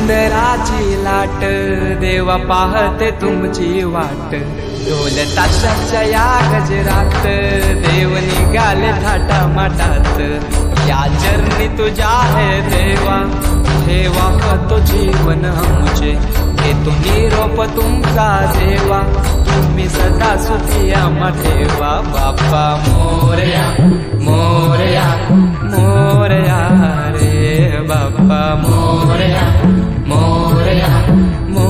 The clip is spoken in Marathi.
उंदराची लाट देवा पाहते तुमची वाट, ढोल ताशाच्या या गजरात देव निघाले थाटा माटात। या चरणी तुझ्या है देवा, ठेवा तो जीवन मुझे, घेतो निरोप तुमचा देवा, तुम्ही सदा सुखी आम्हा ठेवा। बाप्पा मोरया मोरया मोरया रे बाप्पा मोरया मोरया मोरया।